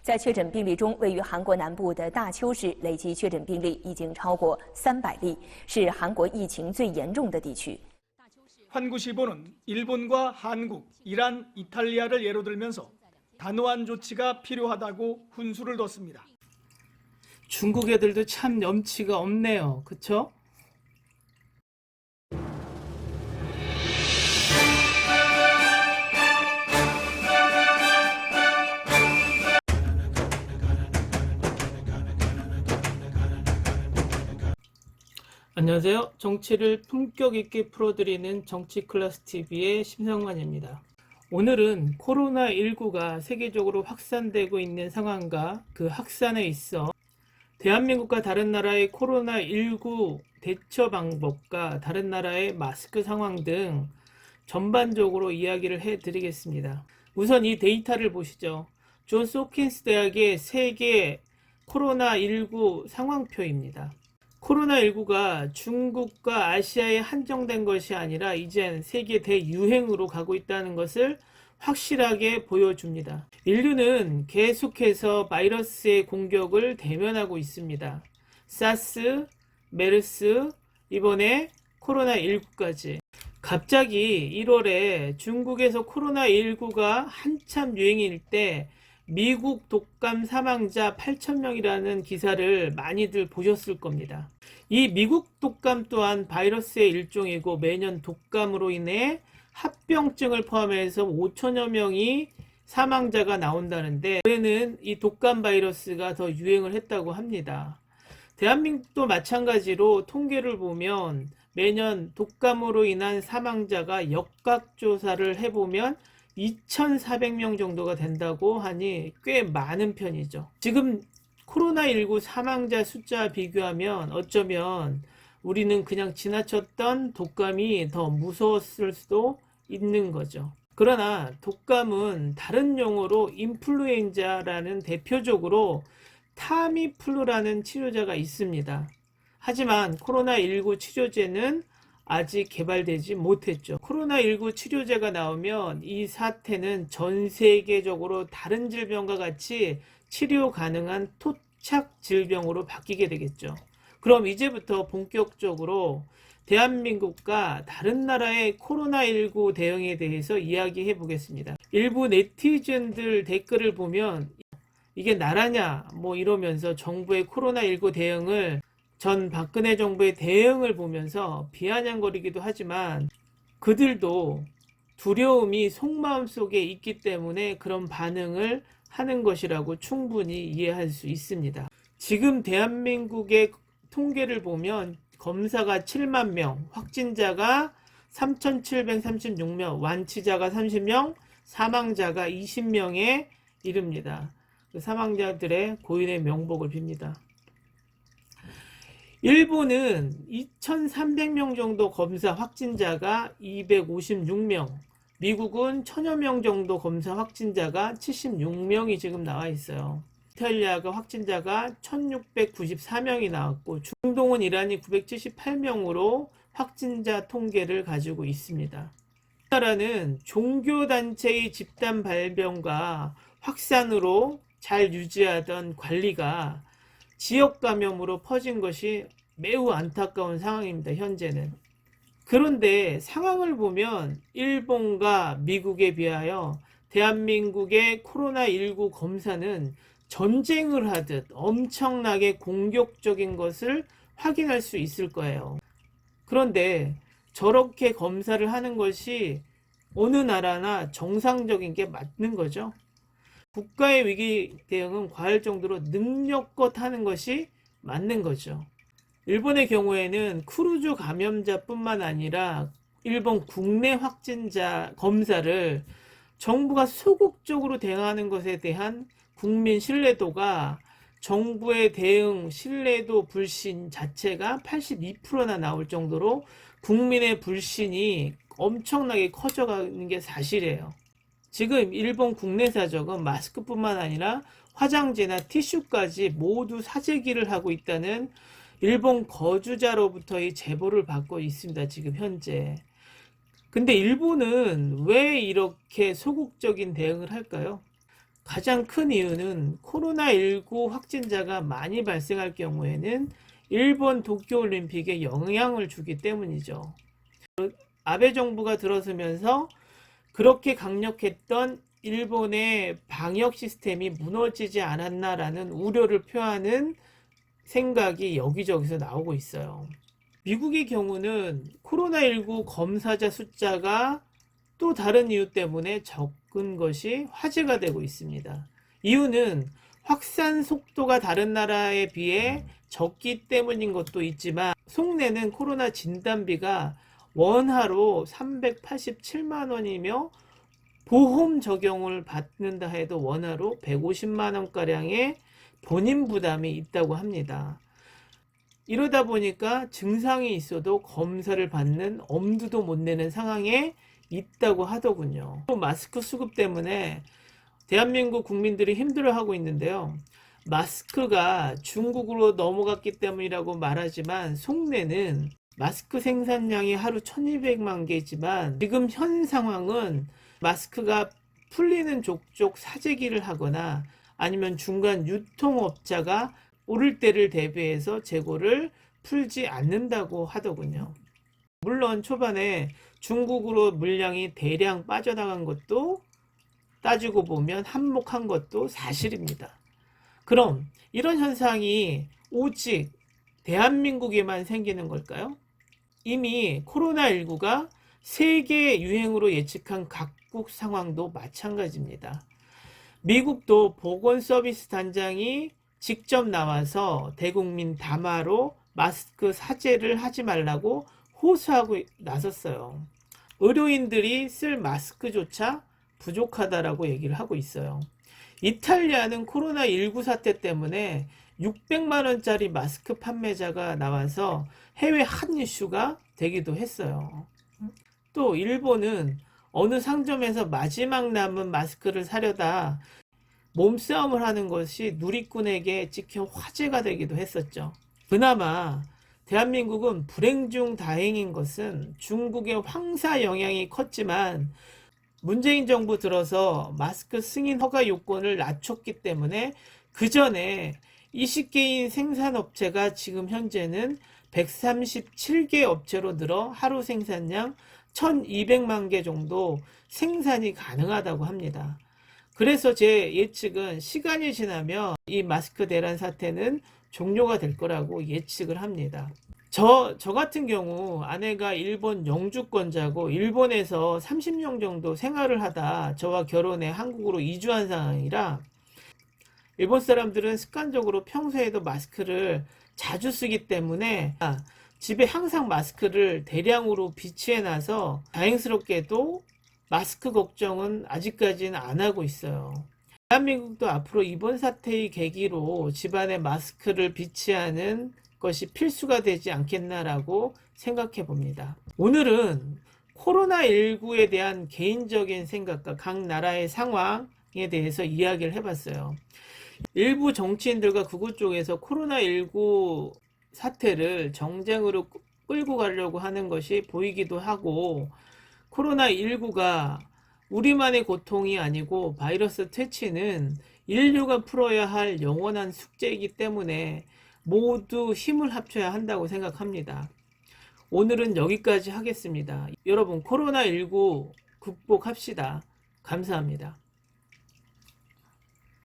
在确诊病例中，位于韩国南部的大邱市累计确诊病例已经超过300例，是韩国疫情最严重的地区。 환구시보는 일본과 한국, 이란, 이탈리아를 예로 들면서 단호한 조치가 필요하다고 훈수를 뒀습니다. 중국 애들도 참 염치가 없네요. 그쵸? 안녕하세요. 정치를 품격 있게 풀어드리는 정치클래스TV의 심성관입니다. 오늘은 코로나19가 세계적으로 확산되고 있는 상황과 그 확산에 있어 대한민국과 다른 나라의 코로나19 대처 방법과 다른 나라의 마스크 상황 등 전반적으로 이야기를 해드리겠습니다. 우선 이 데이터를 보시죠. 존스 홉킨스 대학의 세계 코로나19 상황표입니다. 코로나19가 중국과 아시아에 한정된 것이 아니라 이젠 세계 대유행으로 가고 있다는 것을 확실하게 보여줍니다. 인류는 계속해서 바이러스의 공격을 대면하고 있습니다. 사스, 메르스, 이번에 코로나19까지. 갑자기 1월에 중국에서 코로나19가 한참 유행일 때 미국 독감 사망자 8,000명이라는 기사를 많이들 보셨을 겁니다. 이 미국 독감 또한 바이러스의 일종이고 매년 독감으로 인해 합병증을 포함해서 5천여 명이 사망자가 나온다는데 올해는 이 독감 바이러스가 더 유행을 했다고 합니다. 대한민국도 마찬가지로 통계를 보면 매년 독감으로 인한 사망자가 역학조사를 해보면 2,400명 정도가 된다고 하니 꽤 많은 편이죠. 지금 코로나19 사망자 숫자 비교하면 어쩌면 우리는 그냥 지나쳤던 독감이 더 무서웠을 수도 있는 거죠. 그러나 독감은 다른 용어로 인플루엔자라는 대표적으로 타미플루라는 치료제가 있습니다. 하지만 코로나19 치료제는 아직 개발되지 못했죠. 코로나19 치료제가 나오면 이 사태는 전 세계적으로 다른 질병과 같이 치료 가능한 토착 질병으로 바뀌게 되겠죠. 그럼 이제부터 본격적으로 대한민국과 다른 나라의 코로나19 대응에 대해서 이야기해 보겠습니다. 일부 네티즌들 댓글을 보면 이게 나라냐 뭐 이러면서 정부의 코로나19 대응을 전 박근혜 정부의 대응을 보면서 비아냥거리기도 하지만 그들도 두려움이 속마음 속에 있기 때문에 그런 반응을 하는 것이라고 충분히 이해할 수 있습니다. 지금 대한민국의 통계를 보면 검사가 7만 명, 확진자가 3,736명, 완치자가 30명, 사망자가 20명에 이릅니다. 그 사망자들의 고인의 명복을 빕니다. 일본은 2,300명 정도 검사 확진자가 256명, 미국은 1,000여 명 정도 검사 확진자가 76명이 지금 나와 있어요. 이탈리아가 확진자가 1,694명이 나왔고 중동은 이란이 978명으로 확진자 통계를 가지고 있습니다. 우리나라는 종교단체의 집단 발병과 확산으로 잘 유지하던 관리가 지역 감염으로 퍼진 것이 매우 안타까운 상황입니다. 현재는. 그런데 상황을 보면 일본과 미국에 비하여 대한민국의 코로나19 검사는 전쟁을 하듯 엄청나게 공격적인 것을 확인할 수 있을 거예요. 그런데 저렇게 검사를 하는 것이 어느 나라나 정상적인 게 맞는 거죠. 국가의 위기 대응은 과할 정도로 능력껏 하는 것이 맞는 거죠. 일본의 경우에는 크루즈 감염자뿐만 아니라 일본 국내 확진자 검사를 정부가 소극적으로 대응하는 것에 대한 국민 신뢰도가 정부의 대응 신뢰도 불신 자체가 82%나 나올 정도로 국민의 불신이 엄청나게 커져가는 게 사실이에요. 지금 일본 국내 사정은 마스크뿐만 아니라 화장지나 티슈까지 모두 사재기를 하고 있다는 일본 거주자로부터의 제보를 받고 있습니다. 지금 현재. 근데 일본은 왜 이렇게 소극적인 대응을 할까요? 가장 큰 이유는 코로나19 확진자가 많이 발생할 경우에는 일본 도쿄올림픽에 영향을 주기 때문이죠. 아베 정부가 들어서면서 그렇게 강력했던 일본의 방역 시스템이 무너지지 않았나라는 우려를 표하는 생각이 여기저기서 나오고 있어요. 미국의 경우는 코로나19 검사자 숫자가 또 다른 이유 때문에 적은 것이 화제가 되고 있습니다. 이유는 확산 속도가 다른 나라에 비해 적기 때문인 것도 있지만 속내는 코로나 진단비가 원화로 387만 원이며 보험 적용을 받는다 해도 원화로 150만 원가량의 본인 부담이 있다고 합니다. 이러다 보니까 증상이 있어도 검사를 받는 엄두도 못 내는 상황에 있다고 하더군요. 마스크 수급 때문에 대한민국 국민들이 힘들어하고 있는데요. 마스크가 중국으로 넘어갔기 때문이라고 말하지만 속내는 마스크 생산량이 하루 1200만 개지만 지금 현 상황은 마스크가 풀리는 족족 사재기를 하거나 아니면 중간 유통업자가 오를 때를 대비해서 재고를 풀지 않는다고 하더군요. 물론 초반에 중국으로 물량이 대량 빠져나간 것도 따지고 보면 한몫한 것도 사실입니다. 그럼 이런 현상이 오직 대한민국에만 생기는 걸까요? 이미 코로나19가 세계 유행으로 예측한 각국 상황도 마찬가지입니다. 미국도 보건서비스 단장이 직접 나와서 대국민 담화로 마스크 사재를 하지 말라고 호소하고 나섰어요. 의료인들이 쓸 마스크조차 부족하다라고 얘기를 하고 있어요. 이탈리아는 코로나19 사태 때문에 600만 원짜리 마스크 판매자가 나와서 해외 핫 이슈가 되기도 했어요. 또 일본은 어느 상점에서 마지막 남은 마스크를 사려다 몸싸움을 하는 것이 누리꾼에게 찍혀 화제가 되기도 했었죠. 그나마 대한민국은 불행 중 다행인 것은 중국의 황사 영향이 컸지만 문재인 정부 들어서 마스크 승인 허가 요건을 낮췄기 때문에 그 전에 20개인 생산업체가 지금 현재는 137개 업체로 늘어 하루 생산량 1200만 개 정도 생산이 가능하다고 합니다. 그래서 제 예측은 시간이 지나면 이 마스크 대란 사태는 종료가 될 거라고 예측을 합니다. 저 같은 경우 아내가 일본 영주권자고 일본에서 30년 정도 생활을 하다 저와 결혼해 한국으로 이주한 상황이라 일본 사람들은 습관적으로 평소에도 마스크를 자주 쓰기 때문에 집에 항상 마스크를 대량으로 비치해 놔서 다행스럽게도 마스크 걱정은 아직까지는 안 하고 있어요. 대한민국도 앞으로 이번 사태의 계기로 집안에 마스크를 비치하는 것이 필수가 되지 않겠나라고 생각해 봅니다. 오늘은 코로나19에 대한 개인적인 생각과 각 나라의 상황에 대해서 이야기를 해봤어요. 일부 정치인들과 극우 쪽에서 코로나19 사태를 정쟁으로 끌고 가려고 하는 것이 보이기도 하고 코로나19가 우리만의 고통이 아니고 바이러스 퇴치는 인류가 풀어야 할 영원한 숙제이기 때문에 모두 힘을 합쳐야 한다고 생각합니다. 오늘은 여기까지 하겠습니다. 여러분 코로나19 극복합시다. 감사합니다.